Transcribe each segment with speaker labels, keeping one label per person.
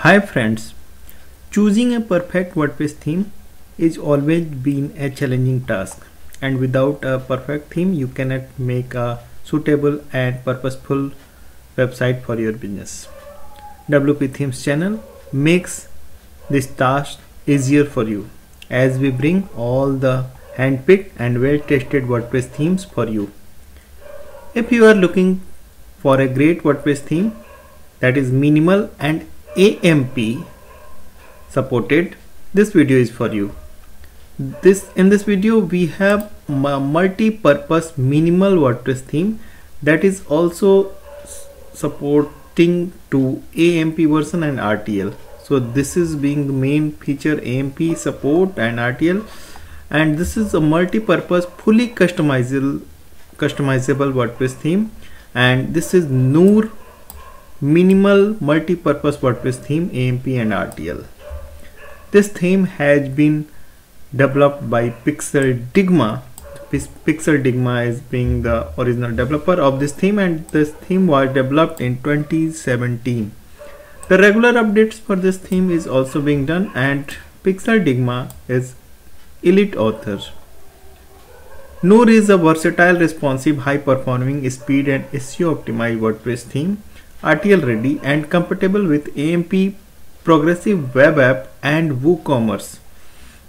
Speaker 1: Hi friends, choosing a perfect WordPress theme is always been a challenging task, and without a perfect theme you cannot make a suitable and purposeful website for your business. WP Themes channel makes this task easier for you as we bring all the handpicked and well-tested WordPress themes for you. If you are looking for a great WordPress theme that is minimal and AMP supported, this video is for you. In this video we have a multi-purpose minimal WordPress theme that is also supporting to AMP version and RTL. So this is being the main feature, AMP support and RTL, and this is a multi-purpose fully customizable WordPress theme, and this is Noor minimal multi-purpose WordPress theme, AMP and RTL. This theme has been developed by Pixeldigma. Pixeldigma is being the original developer of this theme, and this theme was developed in 2017. The regular updates for this theme is also being done, and Pixeldigma is elite author. Noor is a versatile, responsive, high-performing, speed and SEO optimized WordPress theme, RTL ready and compatible with AMP, progressive web app and WooCommerce.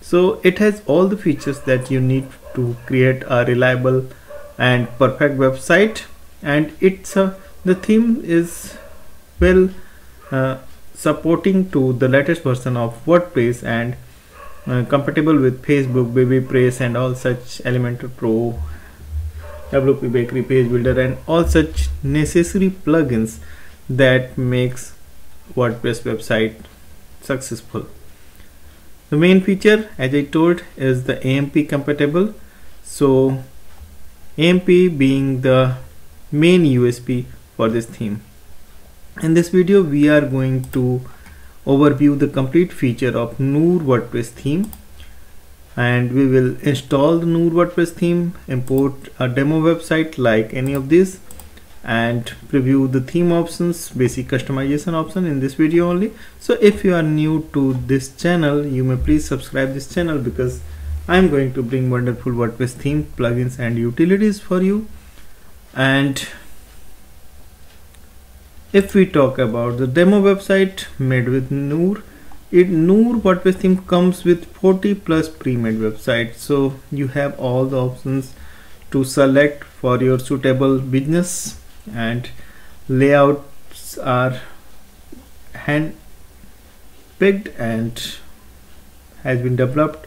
Speaker 1: So it has all the features that you need to create a reliable and perfect website, and the theme is well supporting to the latest version of WordPress and compatible with Facebook, BabyPress and all such, Elementor Pro, WP Bakery, Page Builder and all such necessary plugins that makes WordPress website successful. The main feature, as I told, is the AMP compatible. So AMP being the main USP for this theme. In this video we are going to overview the complete feature of Noor WordPress theme, and we will install the Noor WordPress theme, import a demo website like any of these, and preview the theme options, basic customization option in this video only. So if you are new to this channel, you may please subscribe this channel, because I am going to bring wonderful WordPress theme plugins and utilities for you. And if we talk about the demo website made with Noor, Noor WordPress theme comes with 40 plus pre-made websites, so you have all the options to select for your suitable business, and layouts are hand picked and has been developed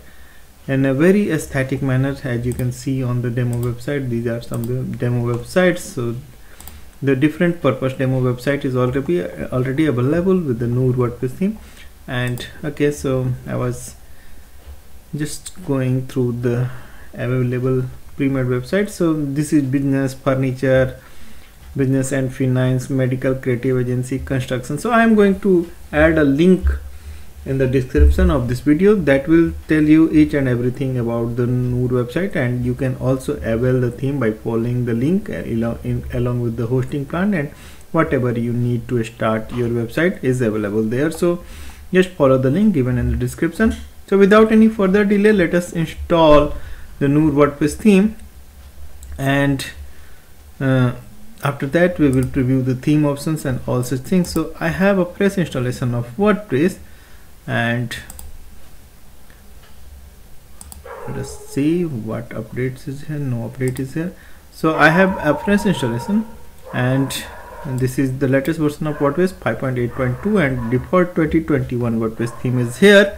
Speaker 1: in a very aesthetic manner, as you can see on the demo website. These are some demo websites. So the different purpose demo website is already available with the Noor WordPress theme. And okay, so I was just going through the available pre-made website. So this is business, furniture, business and finance, medical, creative agency, construction. So I am going to add a link in the description of this video that will tell you each and everything about the Noor website, and you can also avail the theme by following the link along with the hosting plan, and whatever you need to start your website is available there. So just follow the link given in the description. So without any further delay, let us install the Noor WordPress theme, and after that we will preview the theme options and all such things. So I have a fresh installation of WordPress, and let us see what updates is here. No update is here. So I have a fresh installation, and this is the latest version of WordPress 5.8.2, and default 2021 WordPress theme is here.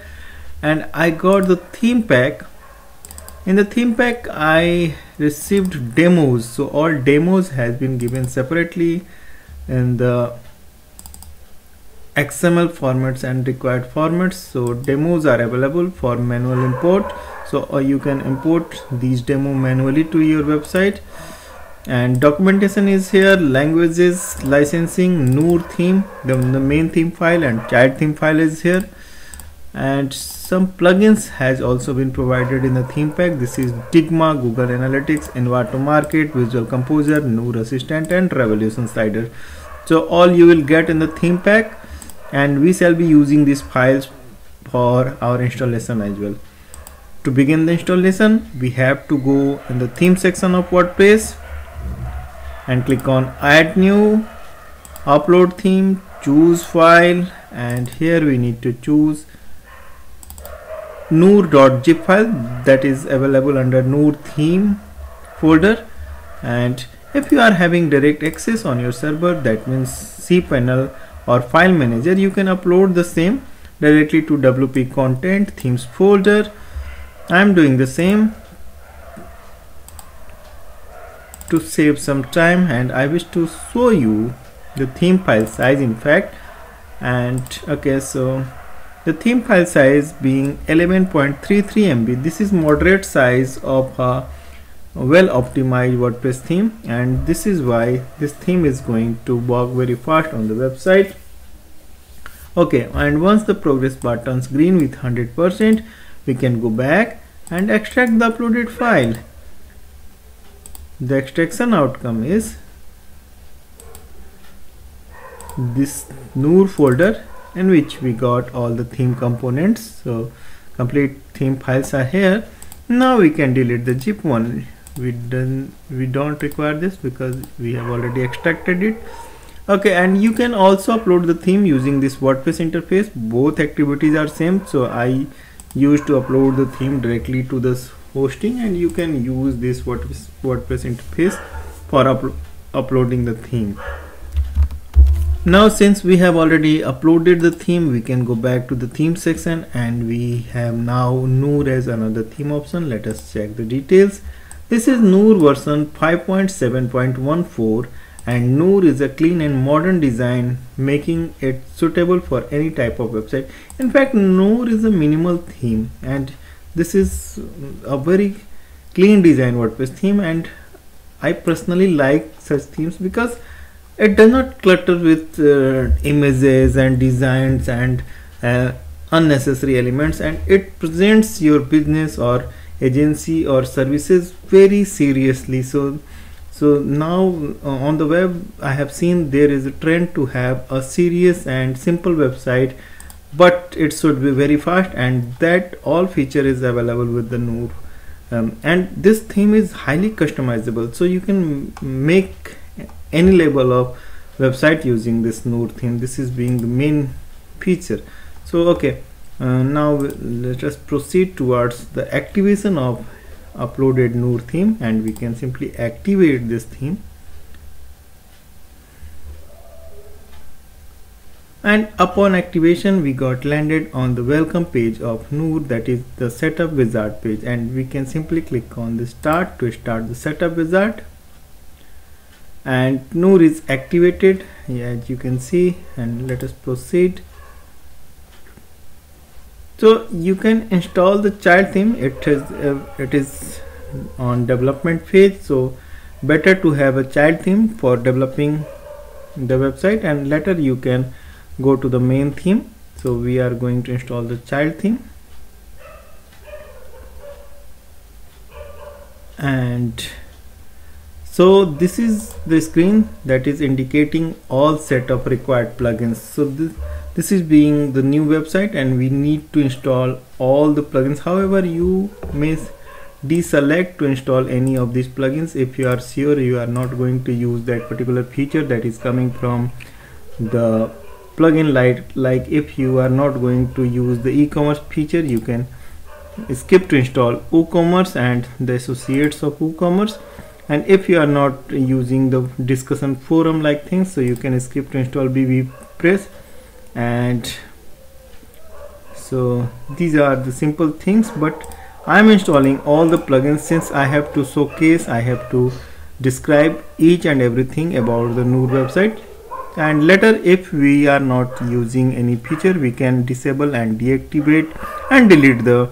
Speaker 1: And I got the theme pack. In the theme pack I received demos, so all demos has been given separately in the XML formats and required formats. So demos are available for manual import, so you can import these demo manually to your website. And documentation is here, languages, licensing, Noor theme, the main theme file and child theme file is here, and some plugins has also been provided in the theme pack. This is Digma, Google Analytics, Envato Market, Visual Composer, Noor Assistant and Revolution Slider. So all you will get in the theme pack, and we shall be using these files for our installation as well. To begin the installation, we have to go in the theme section of WordPress and click on add new, upload theme, choose file, and here we need to choose noor.zip file that is available under Noor theme folder. And if you are having direct access on your server, that means cPanel or file manager, you can upload the same directly to WP content themes folder. I am doing the same to save some time, and I wish to show you the theme file size in fact. And okay, so the theme file size being 11.33 MB, this is moderate size of a well optimized WordPress theme, and this is why this theme is going to work very fast on the website. Okay, and once the progress bar turns green with 100%, we can go back and extract the uploaded file. The extraction outcome is this Noor folder in which we got all the theme components. So complete theme files are here. Now we can delete the zip one. We don't require this because we have already extracted it. Okay, and you can also upload the theme using this WordPress interface. Both activities are same, so I used to upload the theme directly to this hosting, and you can use this WordPress interface for uploading the theme. Now since we have already uploaded the theme, we can go back to the theme section, and we have now Noor as another theme option. Let us check the details. This is Noor version 5.7.14, and Noor is a clean and modern design, making it suitable for any type of website. In fact, Noor is a minimal theme, and this is a very clean design WordPress theme, and I personally like such themes because it does not clutter with images and designs and unnecessary elements, and it presents your business or agency or services very seriously. So now on the web, I have seen there is a trend to have a serious and simple website, but it should be very fast, and that all feature is available with the Noor. And this theme is highly customizable, so you can make any level of website using this Noor theme. This is being the main feature. So okay, now let us proceed towards the activation of uploaded Noor theme, and we can simply activate this theme. And upon activation, we got landed on the welcome page of Noor, that is the setup wizard page, and we can simply click on the start to start the setup wizard, and Noor is activated, as you can see. And let us proceed. So you can install the child theme. It is on development phase, so better to have a child theme for developing the website, and later you can go to the main theme. So we are going to install the child theme, and so this is the screen that is indicating all set of required plugins. So this is being the new website, and we need to install all the plugins. However, you may deselect to install any of these plugins if you are sure you are not going to use that particular feature that is coming from the plugin. Like if you are not going to use the e-commerce feature, you can skip to install WooCommerce and the associates of WooCommerce. And if you are not using the discussion forum like things, so you can skip to install bbPress. And so these are the simple things, but I am installing all the plugins since I have to showcase, I have to describe each and everything about the Noor website. And later, if we are not using any feature, we can disable and deactivate and delete the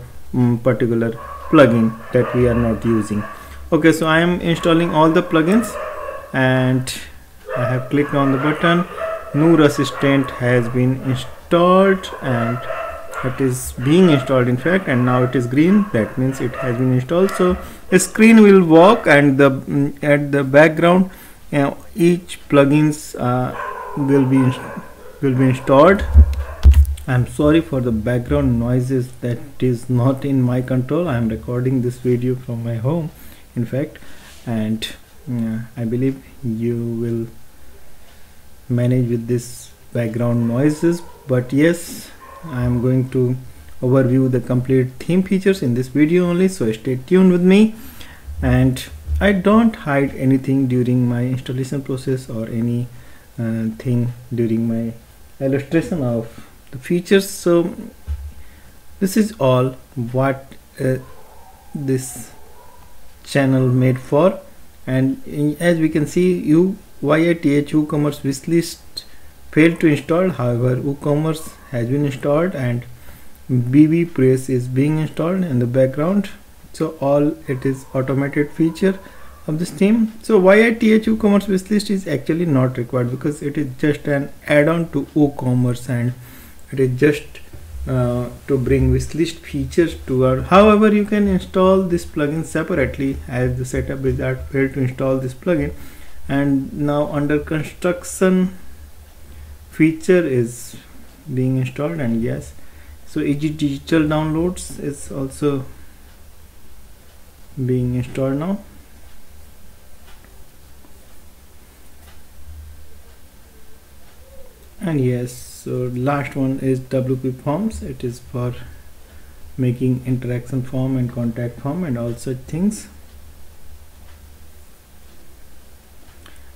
Speaker 1: particular plugin that we are not using. Okay, so I am installing all the plugins, and I have clicked on the button. Noor Assistant has been installed, and it is being installed in fact, and now it is green. That means it has been installed. So a screen will walk, and at the background, each plugins will be installed. I'm sorry for the background noises, that is not in my control. I'm recording this video from my home, in fact, and I believe you will manage with this background noises. But yes, I'm going to overview the complete theme features in this video only, so stay tuned with me. And I don't hide anything during my installation process or any thing during my illustration of the features. So this is all what this channel made for. And as we can see, YATH WooCommerce wishlist failed to install. However, WooCommerce has been installed and bbPress is being installed in the background. So all it is automated feature of this theme. So YATH WooCommerce wishlist is actually not required because it is just an add-on to WooCommerce, and it is just to bring wishlist features to our. However, you can install this plugin separately, as the setup wizard failed to install this plugin, and now under construction feature is being installed. And yes, so Easy Digital Downloads is also being installed now. And yes, so last one is WP Forms. It is for making interaction form and contact form and all such things.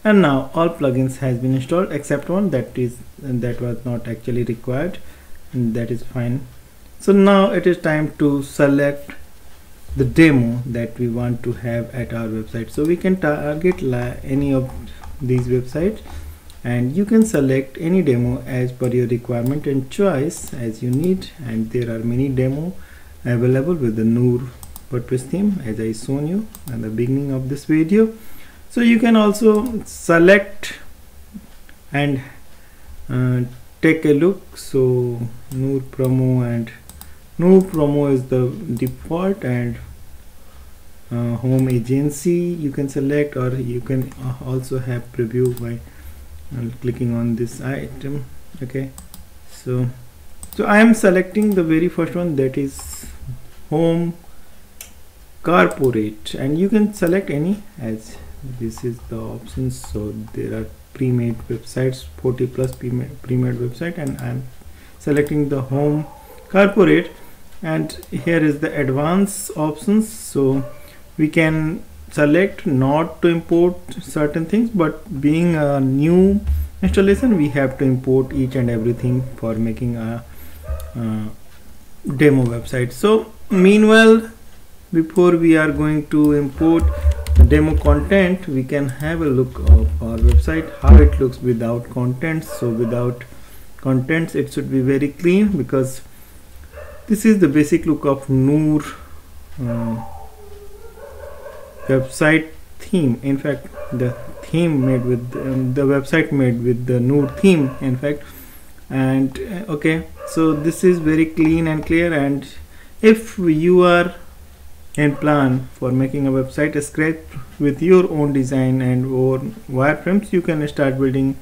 Speaker 1: And now all plugins has been installed except one that was not actually required, and that is fine. So now it is time to select the demo that we want to have at our website. So we can target any of these websites, and you can select any demo as per your requirement and choice as you need. And there are many demo available with the Noor WordPress theme, as I shown you at the beginning of this video. So you can also select and take a look. So Noor Promo, and Noor Promo is the default, and Home Agency you can select, or you can also have preview by clicking on this item. Okay, so I am selecting the very first one, that is Home Corporate, and you can select any, as this is the options. So there are pre-made websites, 40 plus pre-made website, and I am selecting the Home Corporate. And here is the advanced options, so we can select not to import certain things, but being a new installation we have to import each and everything for making a demo website. So meanwhile, before we are going to import demo content, we can have a look of our website, how it looks without contents. So without contents it should be very clean, because this is the basic look of Noor website theme. In fact, the theme made with the website made with the Noor theme, in fact. And okay, so this is very clean and clear. And if you are in plan for making a website scratch with your own design and or wireframes, you can start building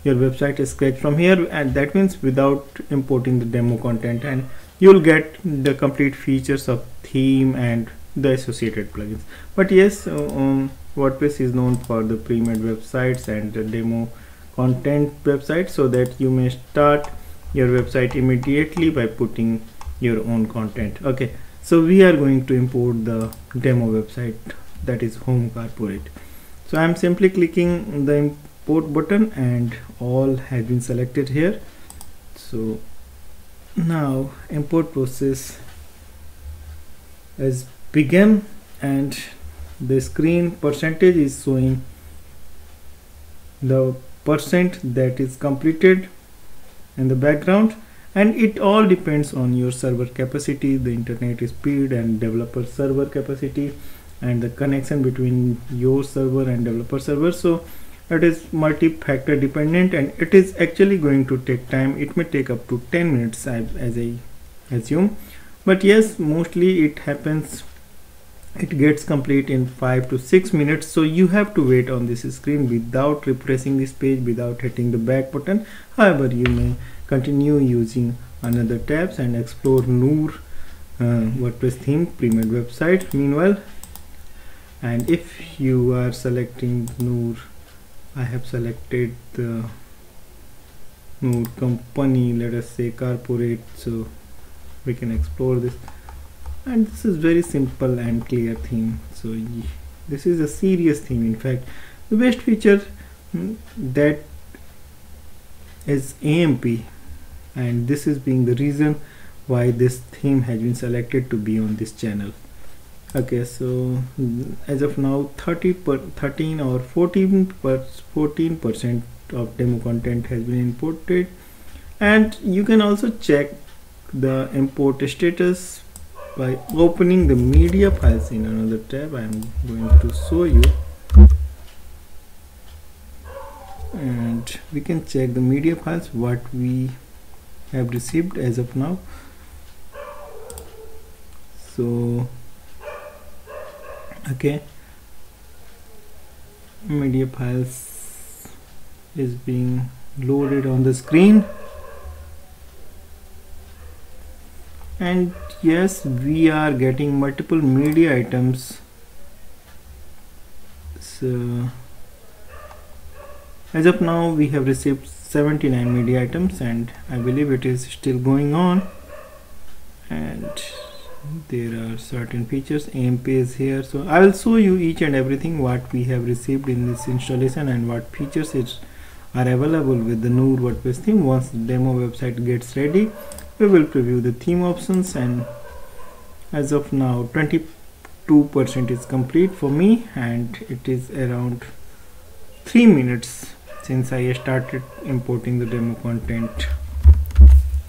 Speaker 1: your website scratch from here, and that means without importing the demo content, and you'll get the complete features of theme and the associated plugins. But yes, WordPress is known for the pre-made websites and the demo content websites, so that you may start your website immediately by putting your own content. Okay, so we are going to import the demo website, that is Home Corporate. So I'm simply clicking the import button, and all has been selected here. So now import process is begun, and the screen percentage is showing the percent that is completed in the background. And it all depends on your server capacity, the internet speed, and developer server capacity, and the connection between your server and developer server. So it is multi-factor dependent, and it is actually going to take time. It may take up to 10 minutes as I assume, but yes, mostly it happens, it gets complete in 5 to 6 minutes. So you have to wait on this screen without refreshing this page, without hitting the back button. However, you may continue using another tabs and explore Noor WordPress theme pre-made website meanwhile. And if you are selecting Noor, I have selected the Noor company, let us say corporate, so we can explore this. And this is very simple and clear theme. So this is a serious theme. In fact, the best feature that is AMP, and this is being the reason why this theme has been selected to be on this channel. Okay, so as of now 13 or 14% of demo content has been imported, and you can also check the import status by opening the media files in another tab. I am going to show you, and we can check the media files what we have received as of now. So okay, media files is being loaded on the screen, and yes, we are getting multiple media items. So as of now we have received 79 media items, and I believe it is still going on. And there are certain features. AMP is here, so I will show you each and everything what we have received in this installation and what features are available with the Noor WordPress theme. Once the demo website gets ready, we will preview the theme options, and as of now 22% is complete for me, and it is around 3 minutes since I started importing the demo content.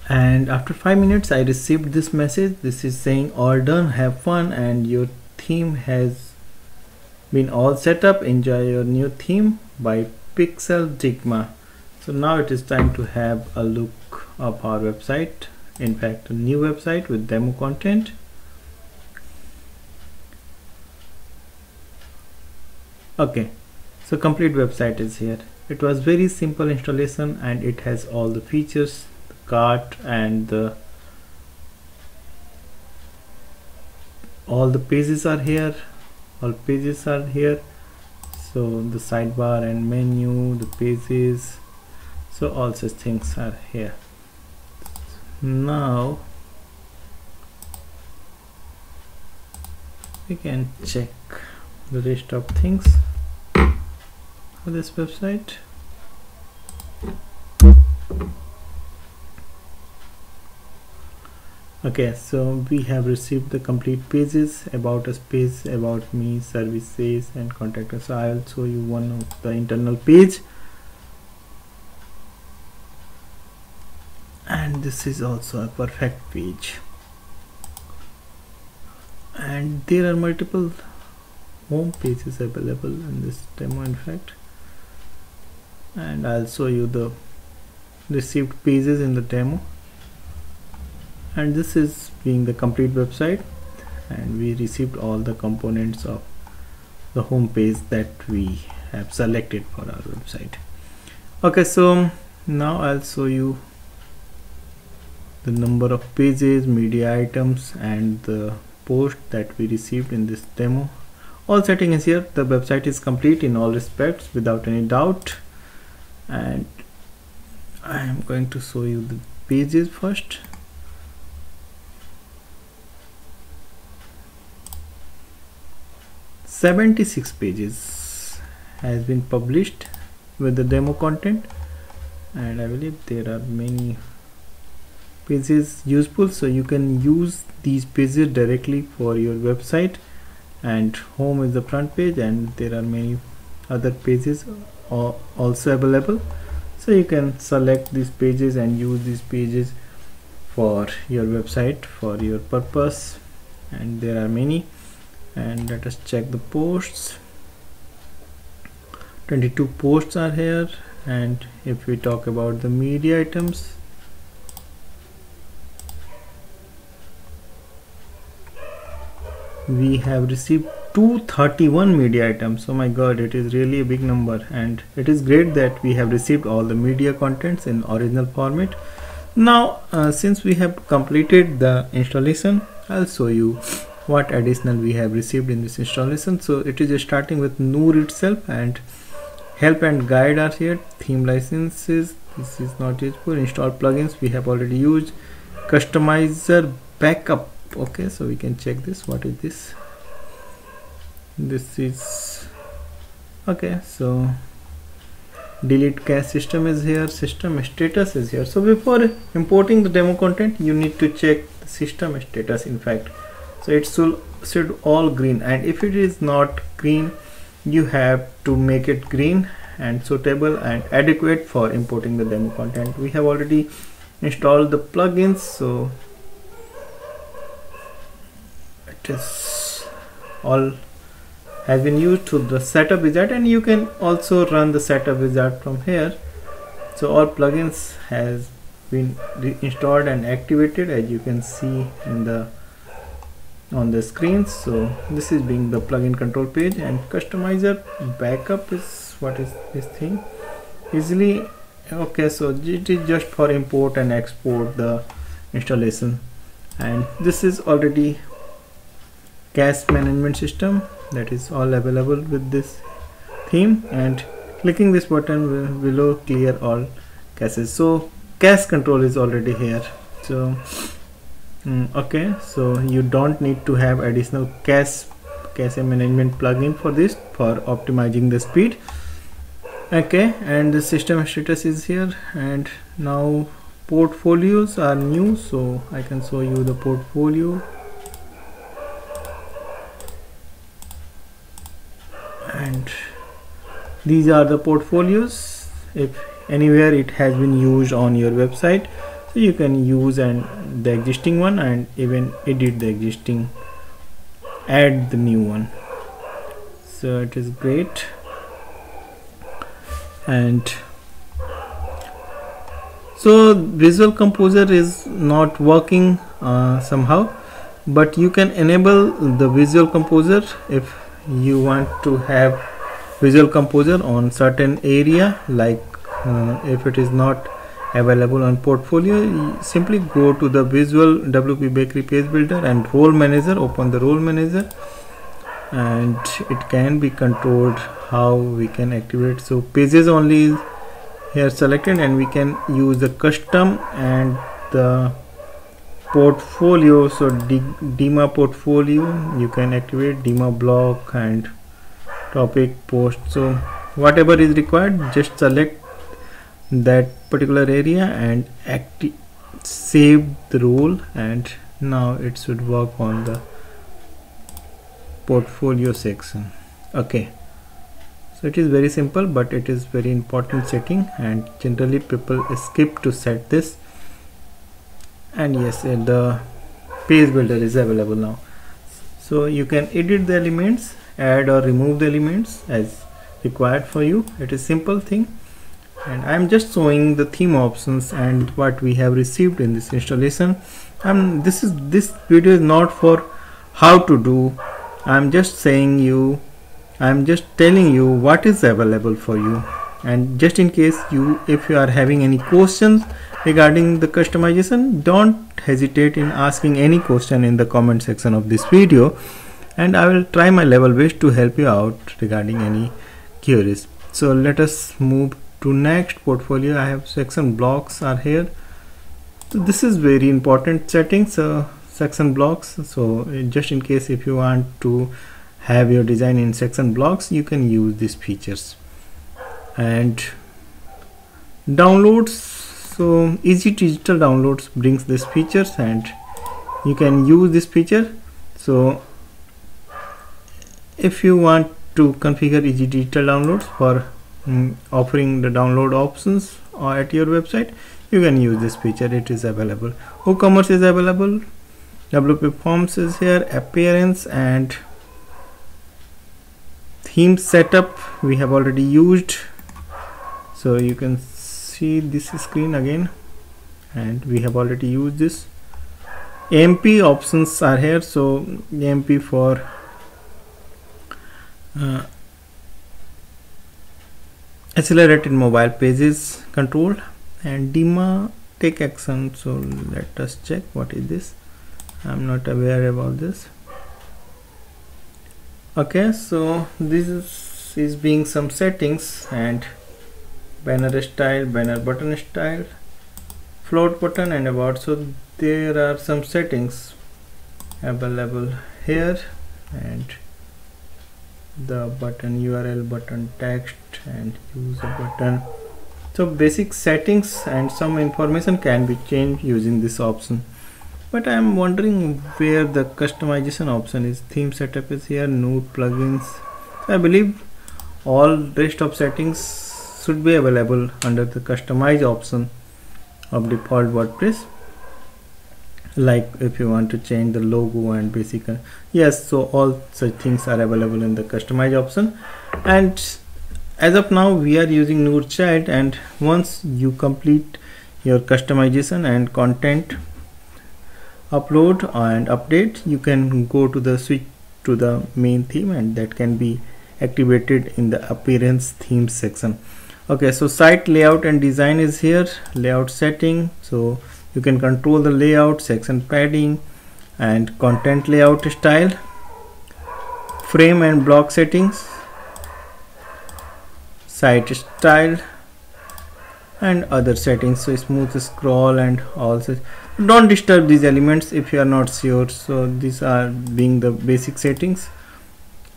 Speaker 1: And after 5 minutes I received this message. This is saying all done, have fun, and your theme has been all set up. Enjoy your new theme by Pixeldigma. So now it is time to have a look of our website, in fact a new website with demo content. Okay, so complete website is here. It was very simple installation, and it has all the features, the cart, and all the pages are here. All pages are here. So the sidebar and menu, the pages, so all such things are here. Now we can check the rest of things for this website. Okay, so we have received the complete pages: about us page, about me, services, and contact us. So I will show you one of the internal page, and this is also a perfect page, and there are multiple home pages available in this demo, in fact, and I'll show you the received pages in the demo. And this is being the complete website, and we received all the components of the home page that we have selected for our website. Okay, so now I'll show you the number of pages, media items, and the post that we received in this demo. All setting is here. The website is complete in all respects without any doubt, and I am going to show you the pages first. "76 pages has been published with the demo content, and I believe there are many pages useful, so you can use these pages directly for your website. And home is the front page, and there are many other pages also available, so you can select these pages and use these pages for your website for your purpose, and there are many. And let us check the posts. 22 posts are here, and if we talk about the media items, we have received 231 media items. Oh my god, it is really a big number, and it is great that we have received all the media contents in original format. Now since we have completed the installation, I'll show you what additional we have received in this installation. So it is starting with Noor itself, and help and guide are here. Theme licenses, this is not useful. Install plugins, we have already used. Customizer backup, okay, so we can check this. What is this? This is okay. So delete cache system is here, system status is here. So before importing the demo content, you need to check the system status. In fact, so it should all green, and if it is not green, you have to make it green and suitable and adequate for importing the demo content. We have already installed the plugins, so it is all has been used to the setup wizard, and you can also run the setup wizard from here. So all plugins has been installed and activated, as you can see in the on the screen. So this is being the plugin control page, and customizer backup is what is this thing easily. Okay, so it is just for import and export the installation, and this is already cache management system, that is all available with this theme, and clicking this button below clear all caches. So cache control is already here. So okay, so you don't need to have additional cache management plugin for this, for optimizing the speed. Okay, and the system status is here, and now portfolios are new, so I can show you the portfolio. And these are the portfolios. If anywhere it has been used on your website, so you can use the existing one and even edit the existing, add the new one. So it is great. And so Visual Composer is not working somehow, but you can enable the Visual Composer if you want to have Visual Composer on certain area, like if it is not available on portfolio, you simply go to the Visual WP Bakery page builder and role manager, open the role manager, and it can be controlled how we can activate. So pages only is here selected, and we can use the custom and the portfolio. So Dima portfolio you can activate, Dima block and topic post. So whatever is required, just select that particular area and save the role, and now it should work on the portfolio section. Okay, so it is very simple, but it is very important setting, and generally people skip to set this. And yes, the page builder is available now, so you can edit the elements, add or remove the elements as required for you. It is simple thing, and I am just showing the theme options and what we have received in this installation. This video is not for how to do. I'm just telling you what is available for you, and just in case if you are having any questions regarding the customization, don't hesitate in asking any question in the comment section of this video, and I will try my level best to help you out regarding any queries. So let us move to next portfolio. I have section blocks are here. So this is very important settings, section blocks. So just in case if you want to have your design in section blocks, you can use these features. And downloads, so Easy Digital Downloads brings these features, and you can use this feature. So if you want to configure Easy Digital Downloads for offering the download options at your website, you can use this feature. It is available. WooCommerce is available, WP Forms is here, appearance and theme setup we have already used. So you can see this screen again, and we have already used this. AMP options are here. So AMP for accelerated mobile pages control, and Dima take action. So let us check what is this. I'm not aware about this. Okay, so this is being some settings, and banner style, banner button style, float button, and about. So there are some settings available here, and the button URL, button text, and user button. So basic settings and some information can be changed using this option. But I am wondering where the customization option is. Theme setup is here, node plugins. I believe all rest of settings should be available under the customize option of default WordPress. Like if you want to change the logo and basic, yes, so all such things are available in the customize option. And as of now we are using Node-Child, and once you complete your customization and content upload and update, you can go to the switch to the main theme, and that can be activated in the appearance theme section. Okay, so site layout and design is here, layout setting. So you can control the layout, section padding, and content layout style, frame and block settings, site style, and other settings. So smooth scroll and also don't disturb these elements if you are not sure. So these are being the basic settings.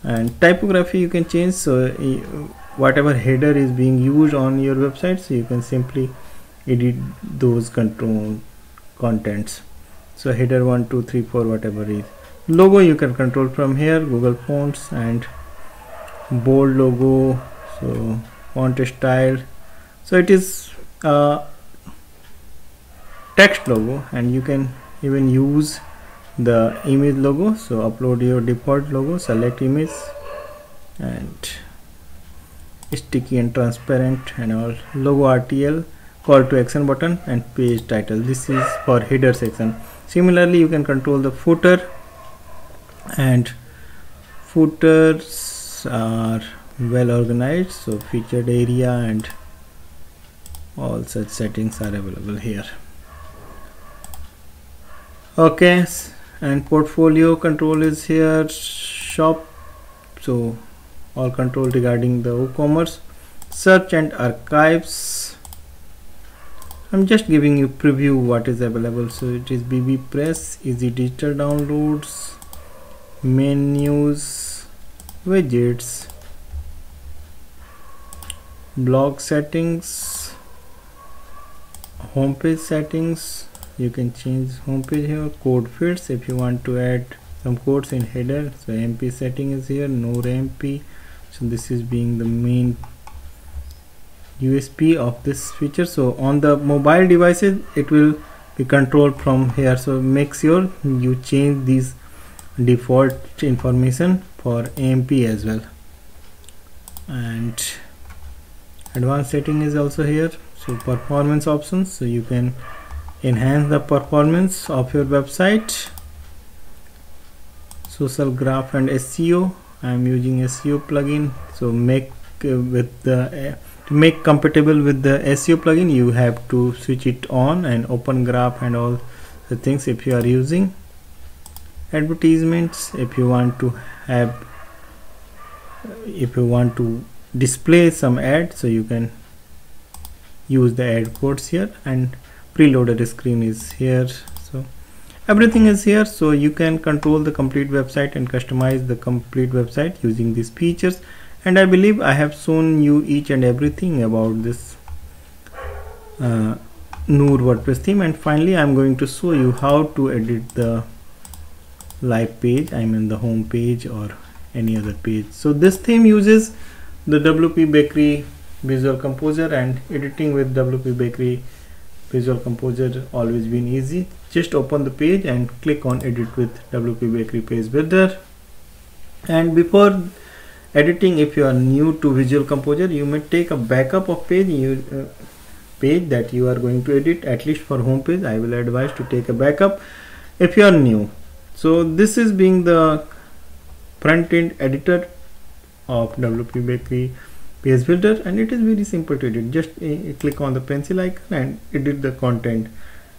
Speaker 1: And typography you can change, so whatever header is being used on your website, so you can simply edit those control contents. So header 1 2 3 4 whatever is. Logo you can control from here, Google fonts and bold logo, so font style. So it is text logo, and you can even use the image logo. So upload your default logo, select image, and sticky and transparent and all. Logo RTL, call to action button, and page title. This is for header section. Similarly you can control the footer, and footers are well organized, so featured area and all such settings are available here. Okay, and portfolio control is here, shop, so all control regarding the WooCommerce, search and archives. I'm just giving you preview what is available. So it is BB Press, easy digital downloads, menus, widgets, blog settings, homepage settings. You can change homepage here, code fields if you want to add some codes in header. So MP setting is here, no MP. So this is being the main USP of this feature. So on the mobile devices it will be controlled from here. So make sure you change these default information for AMP as well. And advanced setting is also here. So performance options, so you can enhance the performance of your website. Social graph and SEO, I am using SEO plugin. So make with the to make compatible with the SEO plugin, you have to switch it on, and open graph and all the things if you are using. Advertisements, if you want to have, if you want to display some ad, so you can use the ad codes here, and preloaded screen is here. So everything is here, so you can control the complete website and customize the complete website using these features. And I believe I have shown you each and everything about this Noor WordPress theme. And finally I'm going to show you how to edit the live page, I mean the home page or any other page. So this theme uses the WP Bakery Visual Composer, and editing with WP Bakery Visual Composer always been easy. Just open the page and click on edit with WP Bakery Page Builder. And before editing, if you are new to Visual Composer, you may take a backup of page that you are going to edit. At least for home page I will advise to take a backup if you are new. So this is being the front end editor of WP Bakery page builder, and it is very simple to edit. Just click on the pencil icon and edit the content.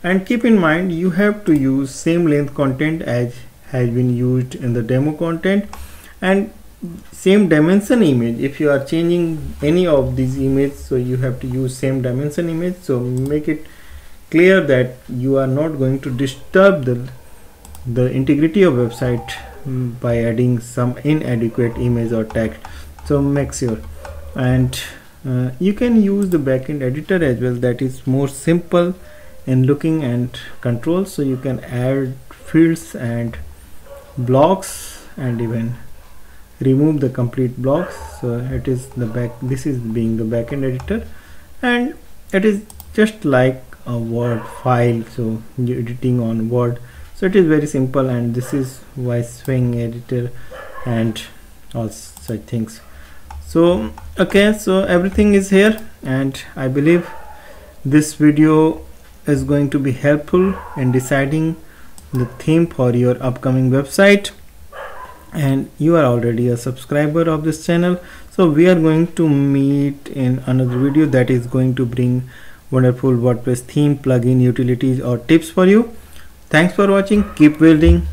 Speaker 1: And keep in mind, you have to use same length content as has been used in the demo content, and same dimension image. If you are changing any of these images, so you have to use same dimension image. So make it clear that you are not going to disturb the integrity of website by adding some inadequate image or text. So make sure. And you can use the backend editor as well, that is more simple in looking and controls. So you can add fields and blocks and even remove the complete blocks. So it is this is being the backend editor, and it is just like a Word file, so you're editing on Word. So it is very simple, and this is why swing editor and all such things. So okay, so everything is here, and I believe this video is going to be helpful in deciding the theme for your upcoming website. And you are already a subscriber of this channel, so we are going to meet in another video that is going to bring wonderful WordPress theme, plugin, utilities or tips for you. Thanks for watching. Keep building.